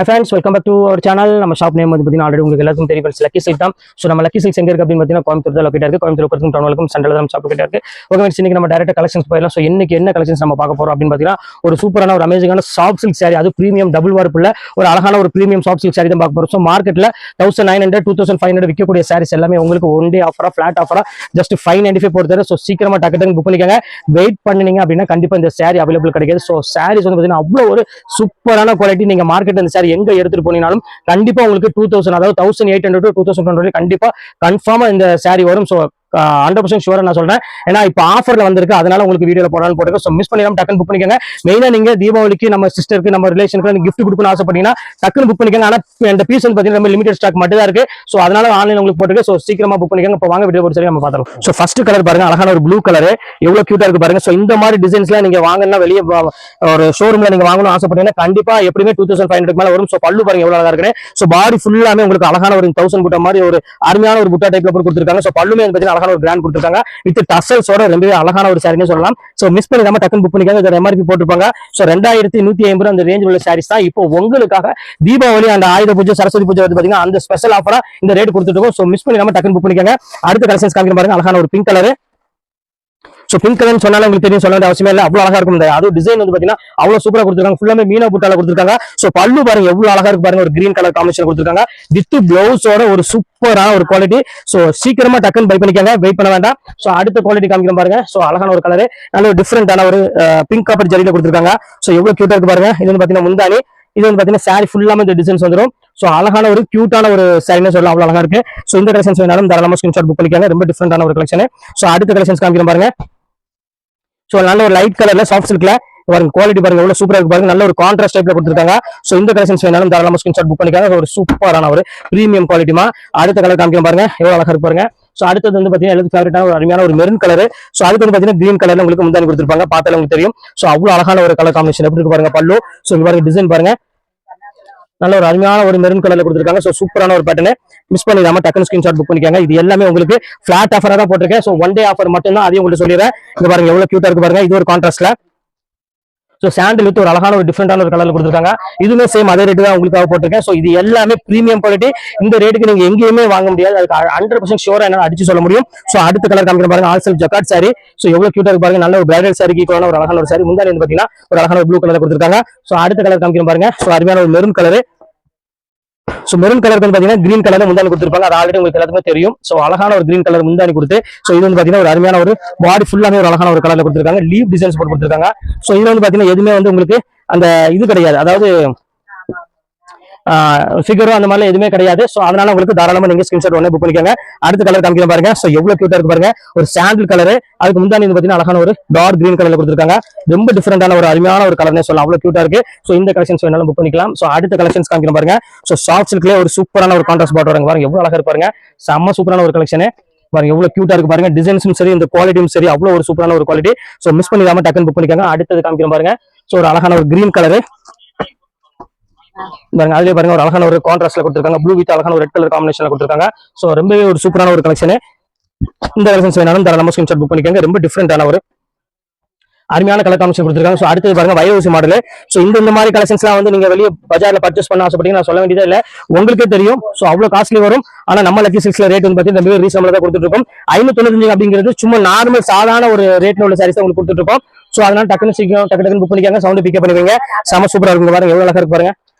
Hi friends, welcome back to our channel. நம்ம shop name வந்து பார்த்தீங்கன்னா ஆல்ரெடி உங்களுக்கு எல்லாருக்கும் தெரியும் ஃப்ரெண்ட்ஸ், லக்கி சில்க் தான். ஸோ நம்ம லக்கி சில்க்ஸ் எங்கே இருக்குது அப்படின்னு பார்த்தீங்கன்னா கோயம்புத்தூர் தான் லொக்கேட் இருக்குது. கோயம்புத்தூர் பக்கம் டவுனுக்கும் சென்ட்ரல் தான் ஷாப் லொக்கேட் இருக்குது. ஓகே ஃப்ரெண்ட்ஸ், இன்னைக்கு நம்ம டேரக்ட் கலெக்ஷன்ஸ் போயிடலாம். ஸோ இன்னைக்கு என்ன கலெக்ஷன்ஸ் நம்ம பார்க்க போறோம் அப்படின்னு பார்த்தீங்கன்னா ஒரு சூப்பரான ஒரு அமேசிங்கான சாஃப்ட் சில்க் சாரி, அது பிரீமியம் டபுள் வார்ப்புள்ள ஒரு அழகான ஒரு பிரீமியம் சாஃப்ட் சில்க் சாரி தான் பார்க்க போறோம். ஸோ மார்க்கெட்டில் 1900 2500 விற்கக்கூடிய சாரீஸ் எல்லாமே உங்களுக்கு ஒன் டே ஆஃபரா ஃபிளாட் ஆஃபரா ஜஸ்ட் 595 போடுறது. ஸோ சீக்கிரமா டக்கு புக் பண்ணிக்கோங்க. வெயிட் பண்ணினீங்க அப்படின்னா கண்டிப்பா இந்த சாரி அவைலபிள் கிடைக்காது. ஸோ சாரீஸ் வந்து பார்த்தீங்கன்னா அவ்வளோ ஒரு சூப்பரான குவாலிட்டி. நீங்க மார்க்கெட் இந்த சாரி எங்க எடுத்துட்டு போனீங்கனாலும் கண்டிப்பா உங்களுக்கு 2000 அதாவது 1800 to 2200 கண்டிப்பா கன்ஃபார்மா இந்த சாரி வரும். சோ 100% ஷூரா நான் சொல்றேன். ஏன்னா இப்ப ஆஃபர்ல வந்திருக்கு, அதனால உங்களுக்கு வீடியோல போடலாம்னு போட்டுருக்கோம். ஸோ மிஸ் பண்ணிடாம டக்குன்னு புக் பண்ணிக்கோங்க. மெயினா நீங்க தீபாவளிக்கு நம்ம சிஸ்டருக்கு நம்ம ரிலேஷனுக்கு கிஃப்ட் கொடுக்கணும்னு ஆசைப்பட்டீங்கன்னா டக்குன்னு புக் பண்ணிக்கோங்க. ஆனா இந்த பீஸ் வந்து பாத்தீங்கன்னா நம்ம லிமிடெட் ஸ்டாக் மட்டும் தான் இருக்கு. ஸோ அதனால ஆன்லைன் உங்களுக்கு போட்டுருக்கு. ஸோ சீக்கிரமா புக் பண்ணிக்கோங்க. இப்போ வாங்க வீடியோ போட்டு நம்ம பார்த்தோம். ஸோ ஃபர்ஸ்ட் கலர் பாருங்க, அழகான ஒரு ப்ளூ கலர், எவ்வளவு கியூட்டா இருக்கு பாருங்க. ஸோ இந்த மாதிரி டிசைன்ஸ்லாம் நீங்க வாங்கினா வெளியே ஒரு ஷோரூம்ல நீங்க வாங்கணும் ஆசைப்பட்டீங்கன்னா கண்டிப்பா எப்படியுமே 2500 மேல வரும். ஸோ பல்லு பாருங்க எவ்வளவு அழகா இருக்கு. ஸோ பாடி ஃபுல்லாமே உங்களுக்கு அழகான ஒரு 1000 புட்டா மாதிரி ஒரு அருமையான ஒரு புட்டா டைப்ல போட்டு கொடுத்துருக்காங்க. ஸோ பல்லுமே பார்த்தீங்கன்னா அழகான ஒரு கிராண்ட் கொடுத்துருக்காங்க. வித் டசல்ஸோட ரொம்பவே அழகான ஒரு சாரின்னு சொல்லலாம். சோ மிஸ் பண்ணிடாம டக்குன்னு புக் பண்ணிக்கோங்க. இதோட எம்ஆர்பி போட்டுருப்பாங்க. சோ 2150 அந்த ரேஞ்ச் உள்ள சாரீஸ் தான் இப்போ உங்களுக்காக தீபாவளி அந்த ஆயுத பூஜை சரஸ்வதி பூஜை வந்து பாத்தீங்கன்னா அந்த ஸ்பெஷல் ஆஃபரா இந்த ரேட் கொடுத்துட்டு இருக்கோம். சோ மிஸ் பண்ணிடாம டக்குன்னு புக் பண்ணிக்கோங்க. அடுத்த கலெக்ஷன்ஸ் காமிக்க பாருங்க, அழகான ஒரு pink colour. So pink colour சொன்னாலும் உங்களுக்கு தெரியும், சொல்ல வேண்டிய அவசியமே இல்லை, அவ்வளவு அழகா இருக்கும். அது டிசைன் வந்து பாத்தீங்கன்னா அவ்வளவு சூப்பரா கொடுத்துருக்காங்க. ஃபுல்லாமே மீனா புட்டால கொடுத்துருக்காங்க. சோ பல்லு பாருங்க எவ்வளவு அழகா இருக்கு பாருங்க, ஒரு கிரீன் கலர் காம்பினேஷன் கொடுத்துருக்காங்க. வித் பிளவுஸோட ஒரு சூப்பரான ஒரு குவாலிட்டி. சோ சீக்கிரமா டக்குன்னு பை பண்ணிக்கோங்க, வெயிட் பண்ண வேண்டாம். சோ அடுத்த குவாலிட்டி காமிக்கிற பாருங்க. சோ அழகான ஒரு கலர், நல்ல ஒரு டிஃபரெண்டான ஒரு பிங்க் காப்பர் ஜரியில கொடுத்துருக்காங்க. சோ எவ்வளவு கியூட்டா இருக்கு பாருங்க. இது வந்து பாத்தீங்கன்னா முந்தானி, இது வந்து பாத்தீங்கன்னா சாரி ஃபுல்லாமே இந்த டிசைன்ஸ் வந்துடும். சோ அழகான ஒரு கியூட்டான ஒரு சாரின்னு சொல்லலாம், அவ்வளவு அழகா இருக்கு. சோ இந்த கலெக்ஷன்ஸ் வேணாலும் தாராளமா ஸ்கிரீன்ஷாட் புக் பண்ணிக்கோங்க. ரொம்ப டிஃபரெண்டான ஒரு கலெக்ஷன். சோ அடுத்த கலெக்ஷன்ஸ் காமிக்கிற பாருங்க. சோ நல்ல ஒரு லைட் கலர்ல சாஃப்ட் சில்க்ல பாருங்க, குவாலிட்டி பாருங்க எவ்வளவு சூப்பரா இருக்கு பாருங்க. நல்ல ஒரு கான்ட்ராஸ்ட் டைப்ல கொடுத்துருக்காங்க. சோ இந்த கலெக்ஷன்ஸ் வேணாலும் தாராளமா ஸ்கிரீன்ஷாட் புக் பண்ணிக்காங்க. ஒரு சூப்பரான ஒரு பிரீமியம் குவாலிட்டிமா. அடுத்த கலர் காமிக்க பாருங்க, எவ்வளவு அழகா இருக்கு பாருங்க. சோ அடுத்தது வந்து பாத்தீங்கன்னா எல்லாத்துக்கும் ஃபேவரட்டான ஒரு அருமையான ஒரு மெரூன் கலர். சோ அதுக்கு வந்து பாத்தீங்கன்னா கிரீன் கலர்ல உங்களுக்கு முந்தானி கொடுத்துருப்பாங்க. பார்த்தாலே உங்களுக்கு தெரியும். சோ அவ்வளவு அழகான ஒரு கலர் காம்பினேஷன் எப்படி இருக்கு பாருங்க. பல்லு சோ இங்க பாருங்க, டிசைன் பாருங்க, நல்ல ஒரு அருமையான ஒரு மெரூன் கலர்ல கொடுத்துருக்காங்க. சோ சூப்பரான ஒரு பேட்டர்ன். மிஸ் பண்ணிடாம டக்குன்னு ஸ்கிரீன்ஷாட் புக் பண்ணிக்கோங்க. இது எல்லாமே உங்களுக்கு ஃபிளாட் ஆஃபரா தான் போட்டிருக்கேன். சோ ஒன் டே ஆஃபர் மட்டும் தான், அதையும் உங்களுக்கு சொல்லிடுறேன். இங்க பாருங்க எவ்வளவு கியூட்டா இருக்கு பாருங்க. இது ஒரு கான்ட்ராஸ்ட்ல சோ சாண்டில் வித் ஒரு அழகான ஒரு டிஃபரெண்டான ஒரு கலர்ல கொடுத்துருக்காங்க. இதுவுமே சேம் அதே ரேட்டு தான் உங்களுக்காக போட்டிருக்கேன். சோ இது எல்லாமே பிரீமியம் குவாலிட்டி. இந்த ரேட்டுக்கு நீங்க எங்கேயுமே வாங்க முடியாது. அதுக்கு 100% ஷூரா என்ன அடிச்சு சொல்ல முடியும். சோ அடுத்த கலர் காமிக்கிற பாருங்க, all self jacquard sorry. So எவ்வளவு கியூட்டா இருக்கு பாருங்க. நல்ல ஒரு பிரைடல் சாரிக்கு ஈக்குவலான ஒரு அழகான ஒரு சாரி. முந்தானி வந்து பாத்தீங்கன்னா ஒரு அழகான ப்ளூ கலர்ல கொடுத்துருக்காங்க. சோ அடுத்த கலர் காமிக்கிற பாருங்க. சோ அருமையான ஒரு மெரூன் கலர். சோ மெரூன் கலருக்கு வந்து பாத்தீங்கன்னா கிரீன் கலர்ல முந்தானி கொடுத்துருப்பாங்க. அது ஆல்ரெடி உங்களுக்கு எல்லாத்துக்குமே தெரியும். சோ அழகான ஒரு கிரீன் கலர் முந்தானி கொடுத்து, சோ இது வந்து பாத்தீங்கன்னா ஒரு அருமையான ஒரு பாடி ஃபுல்லாமே ஒரு அழகான ஒரு கலர்ல கொடுத்துருக்காங்க. லீவ் டிசைன்ஸ் போட்டு கொடுத்துருக்காங்க. சோ இதுல வந்து பாத்தீங்கன்னா எதுவுமே வந்து உங்களுக்கு அந்த இது கிடையாது, அதாவது ஃபிகரோ அந்த மாதிரி எதுவுமே கிடையாது. சோ அதனால உங்களுக்கு தாராளமா நீங்க ஸ்கிரீன்ஷாட் உடனே புக் பண்ணிக்கோங்க. அடுத்த கலர் காமிக்க பாருங்க. சோ எவ்வளவு கியூட்டா இருக்கு பாருங்க, ஒரு சாண்டில் கலர். அதுக்கு முந்தானி வந்து பாத்தீங்கன்னா அழகான ஒரு டார்க் கிரீன் கலர்ல கொடுத்துருக்காங்க. ரொம்ப டிஃபரெண்டான ஒரு அருமையான ஒரு கலர்னே சொல்லலாம், அவ்வளவு கியூட்டா இருக்கு. சோ இந்த கலெக்ஷன்ஸ் வேணாலும் புக் பண்ணிக்கலாம். சோ அடுத்த கலெக்ஷன்ஸ் காமிக்க பாருங்க. சோ சாஃப்ட் சில்க்ல ஒரு சூப்பரான ஒரு கான்ட்ராஸ்ட் பாட் வராங்க பாருங்க, எவ்வளவு அழகா இருக்கு பாருங்க. செம்ம சூப்பரான ஒரு கலெக்ஷன் பாருங்க, எவ்வளவு கியூட்டா இருக்கு பாருங்க. டிசைன்ஸும் சரி, இந்த குவாலிட்டியும் சரி, அவ்வளவு ஒரு சூப்பரான ஒரு குவாலிட்டி. சோ மிஸ் பண்ணிடாம டக்குன்னு புக் பண்ணிக்கோங்க. அடுத்தது காமிக்கிற பாருங்க. சோ ஒரு அழகான ஒரு கிரீன் கலர் பாருங்க, அதுலயே பாருங்க ஒரு அழகான ஒரு கான்ட்ராஸ்ட்ல கொடுத்துருக்காங்க. ப்ளூ வித் அழகான ஒரு ரெட் கலர் காம்பினேஷன்ல கொடுத்துருக்காங்க. சோ ரொம்பவே ஒரு சூப்பரான ஒரு கலெக்ஷன். இந்த கலெக்ஷன்ஸ் வேணாலும் தாராளமா ஸ்கிரீன்ஷாட் புக் பண்ணிக்கோங்க. ரொம்ப டிஃபரெண்டான ஒரு அருமையான கலர் காம்பினேஷன் கொடுத்துருக்காங்க. சோ அடுத்தது பாருங்க வைரூசி மாடல். சோ இந்த மாதிரி கலெக்ஷன்ஸ்லாம் வந்து நீங்க வெளியே பஜார்ல பர்ச்சேஸ் பண்ண ஆசைப்பட்டீங்கன்னா நான் சொல்ல வேண்டியதே இல்ல, உங்களுக்கே தெரியும். சோ அவ்வளவு காஸ்ட்லி வரும். ஆனா நம்ம லக்கி சில்க்ஸ்ல ரேட் வந்து பாத்தீங்கன்னா ரொம்பவே ரீசனபிளா தான் கொடுத்துட்டு இருக்கோம். 595 அப்படிங்கிறது சும்மா நார்மல் சாதாரண ஒரு ரேட்ல உள்ள சாரீஸ் உங்களுக்கு கொடுத்துட்டு இருக்கோம். சோ அதனால டக்குன்னு சீக்கிரம் டக்கு புக் பண்ணிக்காங்க. சவுண்ட் பிக்கப் பண்ணுவீங்க. செம சூப்பரா இருக்கும் பாருங்க, எவ்வளவு அழகா இருக்கு பாருங்க.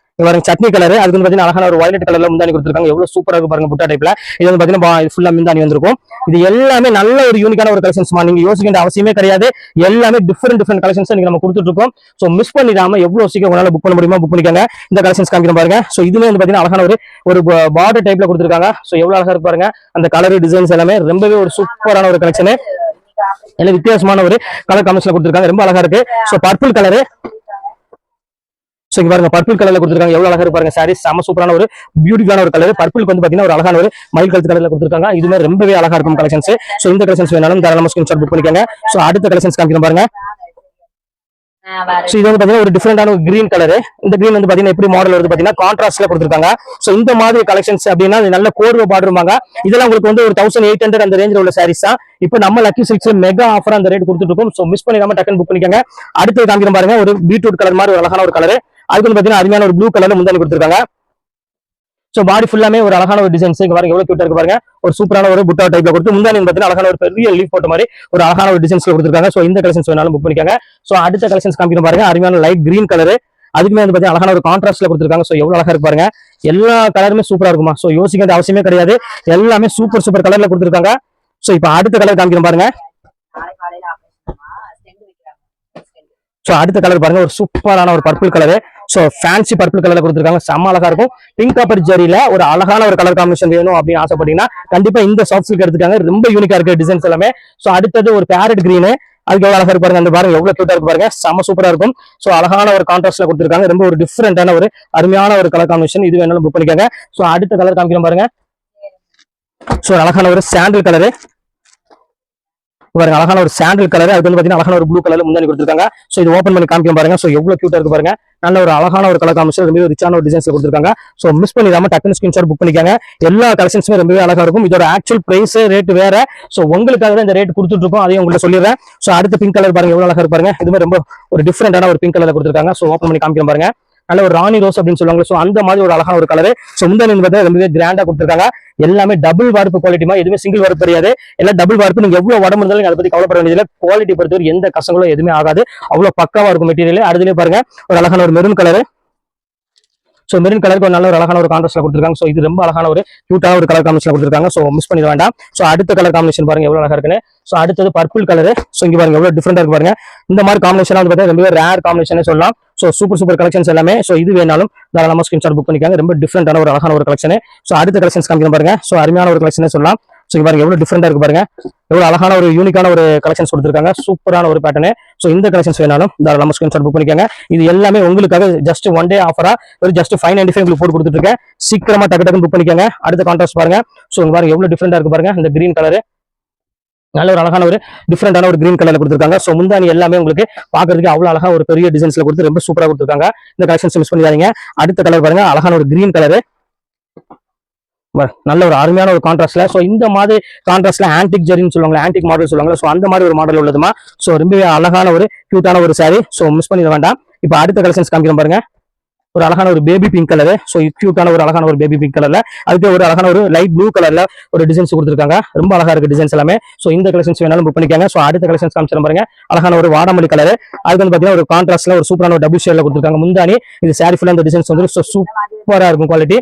பாருங்க சட்னி கலர், அதுக்கு வந்து பாத்தீங்கன்னா அழகான ஒரு வயலட் கலர்ல முந்தானி கொடுத்துருக்காங்க. எவ்வளவு சூப்பரா இருக்கு பாருங்க புட்டா டைப்ல. இது வந்து பாத்தீங்கன்னா ஃபுல்லா முந்தானி வந்திருக்கும். இது எல்லாமே நல்ல ஒரு யூனிக்கான ஒரு கலெக்ஷன்ஸ். நீங்க யோசிக்க வேண்டிய அவசியமே கிடையாது. எல்லாமே டிஃபரெண்ட் கலெக்ஷன்ஸ் நீங்க நம்ம கொடுத்துட்டு இருக்கோம். சோ மிஸ் பண்ணிடாம எவ்வளவு சீக்கிரம் உங்களால புக் பண்ண முடியுமா புக் பண்ணிக்கோங்க. இந்த கலெக்ஷன்ஸ் காமிக்கிற பாருங்க. சோ இதுமே வந்து பாத்தீங்கன்னா அழகான ஒரு பார்டர் டைப்ல கொடுத்துருக்காங்க. சோ எவ்வளவு அழகா இருக்கு பாருங்க. அந்த கலர் டிசைன்ஸ் எல்லாமே ரொம்பவே ஒரு சூப்பரான ஒரு கலெக்ஷன். எல்லாம் வித்தியாசமான ஒரு கலர் காம்பினேஷன் கொடுத்துருக்காங்க. ரொம்ப அழகா இருக்கு. So purple colour. சோ இங்க பாருங்க பர்பிள் கலர்ல கொடுத்துருக்காங்க. எவ்வளவு அழகா இருக்கு பாருங்க. சாரி செம சூப்பரான ஒரு பியூட்டிஃபுல்லான ஒரு கலர். பர்பிளுக்கு வந்து பாத்தீங்கன்னா ஒரு அழகான ஒரு மயில் கலர் கலர்ல கொடுத்துருக்காங்க. இதுமே ரொம்பவே அழகா இருக்கும் கலெக்ஷன்ஸ். சோ இந்த கலெக்ஷன்ஸ் வேணாலும் தாராளமா ஸ்கிரீன்ஷாட் புக் பண்ணிக்கோங்க. சோ அடுத்த கலெக்ஷன்ஸ் காமிக்கிறேன் பாருங்க. சோ இது வந்து பாத்தீங்கன்னா ஒரு டிஃபரெண்டான ஒரு கிரீன் கலர். இந்த கிரீன் வந்து பாத்தீங்கன்னா எப்படி மாடல் வருது பாத்தீங்கன்னா கான்ட்ராஸ்ட்ல கொடுத்துருக்காங்க. சோ இந்த மாதிரி கலெக்ஷன்ஸ் அப்படின்னா நல்ல கோர்வை பாடுவாங்க. இதெல்லாம் உங்களுக்கு வந்து ஒரு 1800 அந்த ரேஞ்சில் உள்ள சாரீஸ் தான். இப்போ நம்ம லக்கி சில்க்ஸ் மெகா ஆஃபர் அந்த ரேட் கொடுத்துட்டு இருக்கோம். சோ மிஸ் பண்ணிடாம டக்குன்னு புக் பண்ணிக்கோங்க. அடுத்து காமிக்கிறேன் பாருங்க, ஒரு பீட்ரூட் கலர் மாதிரி ஒரு அழகான ஒரு கலர். அதுக்கு வந்து பாத்தீங்கன்னா அருமையான ஒரு ப்ளூ கலர்ல முந்தானி கொடுத்துருக்காங்க. சோ பாடி ஃபுல்லாமே ஒரு அழகான ஒரு டிசைன்ஸ் இங்க பாருங்க எவ்வளவு கியூட்டா இருக்கு பாருங்க. ஒரு சூப்பரான ஒரு புட்டா டைப்ல கொடுத்து முந்தானி பாத்தீங்கன்னா அழகான ஒரு பெரிய லீஃப் போட்ட மாதிரி ஒரு அழகான ஒரு டிசைன்ஸ்ல கொடுத்துருக்காங்க. சோ இந்த கலெக்ஷன்ஸ் வேணாலும் புக் பண்ணிக்காங்க. சோ அடுத்த கலெக்ஷன்ஸ் காமிக்கிறோம் பாருங்க. அருமையான லைட் கிரீன் கலர், அதுக்குமே வந்து பாத்தீங்கன்னா அழகான ஒரு கான்ட்ராஸ்ட்ல கொடுத்துருக்காங்க. சோ எவ்வளவு அழகா இருக்கு பாருங்க. எல்லா கலருமே சூப்பரா இருக்குமா. சோ யோசிக்க வேண்டிய அவசியமே கிடையாது, எல்லாமே சூப்பர் சூப்பர் கலர்ல கொடுத்துருக்காங்க. சோ இப்போ அடுத்த கலர் காமிக்கிறோம் பாருங்க. சோ அடுத்த கலர் பாருங்க, ஒரு சூப்பரான ஒரு purple colour. So fancy purple கலர்ல கொடுத்துருக்காங்க, செம்ம அழகா இருக்கும். பிங்க் காப்பர் ஜரியில ஒரு அழகான ஒரு கலர் காம்பினேஷன் வேணும் அப்படின்னு ஆசைப்பட்டீங்கன்னா கண்டிப்பா இந்த சாஃப்ட் சில்க் எடுத்துக்காங்க. ரொம்ப யூனிக்கா இருக்கு டிசைன்ஸ் எல்லாமே. சோ அடுத்தது ஒரு பேரட் கிரீன், அதுக்கு எவ்வளவு அழகா இருக்கு பாருங்க. அந்த பாருங்க எவ்வளவு கியூட்டா இருக்கு பாருங்க, செம்ம சூப்பரா இருக்கும். சோ அழகான ஒரு கான்ட்ராஸ்ட்ல கொடுத்துருக்காங்க, ரொம்ப ஒரு டிஃபரெண்டான ஒரு அருமையான ஒரு கலர் காம்பினேஷன். இது வேணாலும் புக் பண்ணிக்காங்க. சோ அடுத்த கலர் காமிக்கிறோம் பாருங்க. சோ அழகான ஒரு சாண்டில் கலரு பாருங்க, அழகான ஒரு சாண்டில் கலர், அதுக்கு வந்து பாத்தீங்கன்னா அழகான ஒரு ப்ளூ கலர்ல முன்னாடி கொடுத்துருக்காங்க. சோ இது ஓப்பன் பண்ணி காமிக்கும் பாருங்க. சோ எவ்வளவு கியூட்டா இருக்கு பாருங்க, நல்ல ஒரு அழகான ஒரு கலர் காம்பினேஷன், ரொம்ப ரிச்சான ஒரு டிசைன்ஸ்ல கொடுத்துருக்காங்க. சோ மிஸ் பண்ணிடாம டக்குனு ஸ்கிரீன்ஷாட் புக் பண்ணிக்காங்க. எல்லா கலெக்ஷன்ஸுமே ரொம்பவே அழகா இருக்கும். இதோட ஆக்சுவல் பிரைஸ் ரேட் வேற. சோ உங்களுக்காக தான் இந்த ரேட் கொடுத்துட்டு இருக்கோம், அதையும் உங்கள்ட்ட சொல்லிடுறேன். சோ அடுத்த பிங்க் கலர் பாருங்க எவ்வளவு அழகா இருக்கு பாருங்க. இதுமே ரொம்ப ஒரு டிஃபரெண்டான ஒரு பிங்க் கலர்ல கொடுத்துருக்காங்க. சோ ஓப்பன் பண்ணி காமிக்கும் பாருங்க. நல்ல ஒரு ராணி ரோஸ் அப்படின்னு சொல்லுவாங்க. சோ அந்த மாதிரி ஒரு அழகான ஒரு கலர். சோ முந்தானி பார்த்தா ரொம்பவே கிராண்டா கொடுத்துருக்காங்க. எல்லாமே டபுள் வார்ப்பு குவாலிட்டிமா, எதுவுமே சிங்கிள் வார்ப்பு கிடையாது, எல்லாம் டபுள் வார்ப்பு. நீங்க எவ்வளவு உடம்பு இருந்தாலும் அதை பத்தி கவலைப்பட வேண்டியதில்லை. குவாலிட்டி பொறுத்தவரை எந்த கசங்களும் எதுவுமே ஆகாது, அவ்வளவு பக்காவா இருக்கும் மெட்டீரியல். அடுத்துலயே பாருங்க ஒரு அழகான ஒரு மெரூன் கலர். சோ மெரூன் கலருக்கு ஒரு நல்ல ஒரு அழகான ஒரு கான்ட்ராஸ்ட்ல கொடுத்துருக்காங்க. சோ இது ரொம்ப அழகான ஒரு கியூட்டான ஒரு கலர் காம்பினேஷன் கொடுத்துருக்காங்க. சோ மிஸ் பண்ணிட வேண்டாம். சோ அடுத்த கலர் காம்பினேஷன் பாருங்க எவ்வளவு அழகா இருக்குன்னு. சோ அடுத்தது பர்பிள் கலர். சோ இங்க பாருங்க எவ்வளவு டிஃபரெண்டா இருக்கு பாருங்க. இந்த மாதிரி காம்பினேஷன் வந்து பார்த்தா ரொம்ப ரேர் காம்பினேஷன் சொல்லலாம். சோ சூப்பர் கலெக்ஷன்ஸ் எல்லாமே. சோ இது வேணாலும் தாராளமா ஸ்கிரீன்ஷாட் புக் பண்ணிக்காங்க. ரொம்ப டிஃபரெண்டான ஒரு அழகான ஒரு கலெக்ஷன். சோ அடுத்த கலெக்ஷன்ஸ் காமிக்கிறோம் பாருங்க. சோ அருமையான ஒரு கலெக்ஷன் சொல்லலாம். சோ இங்க பாருங்க எவ்வளவு டிஃபரெண்டா இருக்கு பாருங்க, எவ்வளவு அழகான ஒரு யூனிக்கான ஒரு கலெக்ஷன்ஸ் கொடுத்துருக்காங்க, சூப்பரான ஒரு பேட்டர்ன். சோ இந்த கலெக்ஷன்ஸ் வேணாலும் தாராளமா ஸ்கிரீன்ஷாட் புக் பண்ணிக்காங்க. இது எல்லாமே உங்களுக்காக ஜஸ்ட் ஒன் டே ஆஃபரா ஒரு ஜஸ்ட் 595 உங்களுக்கு போட்டு கொடுத்துட்டு இருக்கேன். சீக்கிரமா டக்கு புக் பண்ணிக்காங்க. அடுத்த கான்ட்ராஸ்ட் பாருங்க. சோ இங்க பாருங்க எவ்வளவு டிஃபரெண்டா இருக்கு பாருங்க. இந்த கிரீன் கலர் நல்ல ஒரு அழகான ஒரு டிஃபரெண்டான ஒரு கிரீன் கலர்ல கொடுத்துருக்காங்க. சோ முந்தானி எல்லாமே உங்களுக்கு பாக்குறதுக்கு அவ்வளவு அழகா ஒரு பெரிய டிசைன்ஸ்ல கொடுத்து ரொம்ப சூப்பரா கொடுத்துருக்காங்க. இந்த கலெக்ஷன்ஸ் மிஸ் பண்ணிடாதீங்க. அடுத்த கலர் பாருங்க, அழகான ஒரு கிரீன் கலர், நல்ல ஒரு அருமையான ஒரு கான்ட்ராஸ்ட்ல. சோ இந்த மாதிரி கான்ட்ராஸ்ட்ல ஆன்டிக் ஜெரின்னு சொல்லுவாங்க, ஆன்டிக் மாடல் சொல்லுவாங்க. சோ அந்த மாதிரி ஒரு மாடல் உள்ளதுமா. சோ ரொம்பவே அழகான ஒரு கியூட்டான ஒரு சாரி. சோ மிஸ் பண்ணிட வேண்டாம். இப்போ அடுத்த கலெக்ஷன்ஸ் காமிக்கிறோம் பாருங்க. ஒரு அழகான ஒரு பேபி பிங்க் கலர். சோ கியூட்டான ஒரு அழகான ஒரு பேபி பிங்க் கலர்ல, அதுக்கு ஒரு அழகான ஒரு லைட் ப்ளூ கலர்ல ஒரு டிசைன்ஸ் கொடுத்துருக்காங்க. ரொம்ப அழகா இருக்கு டிசைன்ஸ் எல்லாமே. சோ இந்த கலெக்ஷன்ஸ் வேணாலும் புக் பண்ணிக்காங்க. சோ அடுத்த கலெக்ஷன்ஸ் காமிச்சிடும் பாருங்க. அழகான ஒரு வாடாமல்லி கலர், அதுக்கு வந்து பாத்தீங்கன்னா ஒரு கான்ட்ராஸ்ட்ல ஒரு சூப்பரான ஒரு டபுள் ஷேட்ல கொடுத்துருக்காங்க. முந்தானி இது சாரி ஃபுல்லா இந்த டிசைன்ஸ் வந்து சூப்பரா இருக்கும் குவாலிட்டி.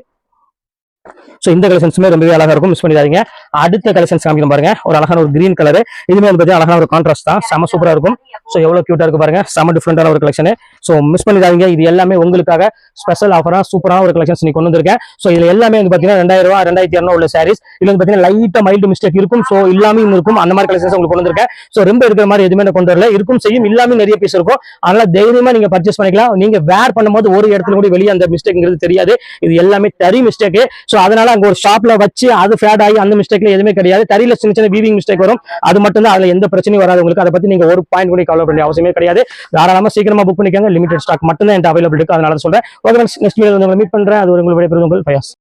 சோ இந்த கலெக்ஷன்ஸுமே ரொம்பவே அழகா இருக்கும், மிஸ் பண்ணிடாதீங்க. அடுத்த கலெக்ஷன்ஸ் காமிக்கிறோம் பாருங்க. ஒரு அழகான ஒரு கிரீன் கலர், இதுமே வந்து பாத்தீங்கன்னா அழகான ஒரு கான்ட்ராஸ்ட் தான், செம சூப்பரா இருக்கும். சோ எவ்வளவு கியூட்டா இருக்கு பாருங்க, செம டிஃபரெண்டான ஒரு கலெக்ஷன். சோ மிஸ் பண்ணிடாதீங்க. இது எல்லாமே உங்களுக்காக ஸ்பெஷல் ஆஃபரா சூப்பரான ஒரு கலெக்ஷன்ஸ் நீ கொண்டு வந்திருக்கேன். சோ இதுல எல்லாமே வந்து பாத்தீங்கன்னா 2000 ரூபாய் 2200 உள்ள சாரீஸ். இதுல வந்து பாத்தீங்கன்னா லைட்டா மைல்டு மிஸ்டேக் இருக்கும், சோ இல்லாம இருக்கும். அந்த மாதிரி கலெக்ஷன்ஸ் உங்களுக்கு கொண்டு வந்திருக்கேன். சோ ரொம்ப இருக்கிற மாதிரி எதுவுமே கொண்டு வரல, இருக்கும் செய்யும் இல்லாம நிறைய பீஸ் இருக்கும். அதனால தைரியமா நீங்க பர்ச்சேஸ் பண்ணிக்கலாம். நீங்க வேர் பண்ணும்போது ஒரு இடத்துல கூட வெளியே அந்த மிஸ்டேக்ங்கிறது தெரியாது. இது எல்லாமே தறி மிஸ்டேக். சோ அதனால அங்க ஒரு ஷாப்ல வச்சு அது ஃபேட் ஆகி அந்த மிஸ்டேக்ல எதுவுமே கிடையாது. தறியில சின்ன சின்ன வீவிங் மிஸ்டேக் வரும், அது மட்டும் தான். அதுல எந்த பிரச்சனையும் வராது உங்களுக்கு. அதை பத்தி நீங்க ஒரு பாயிண்ட் கூட கவலை பண்ண அவசியமே கிடையாது. தாராளமா சீக்கிரமா புக் பண்ணிக்கோங்க. லிமிடெட் ஸ்டாக் மட்டும் தான் என்கிட்ட அவைலபிள் இருக்கு, அதனால சொல்றேன். ஓகே, நெக்ஸ்ட் வீடியோல மீட் பண்றேன். அது உங்களுக்கு விடைபெறுவது உங்கள் ஃபயாஸ்.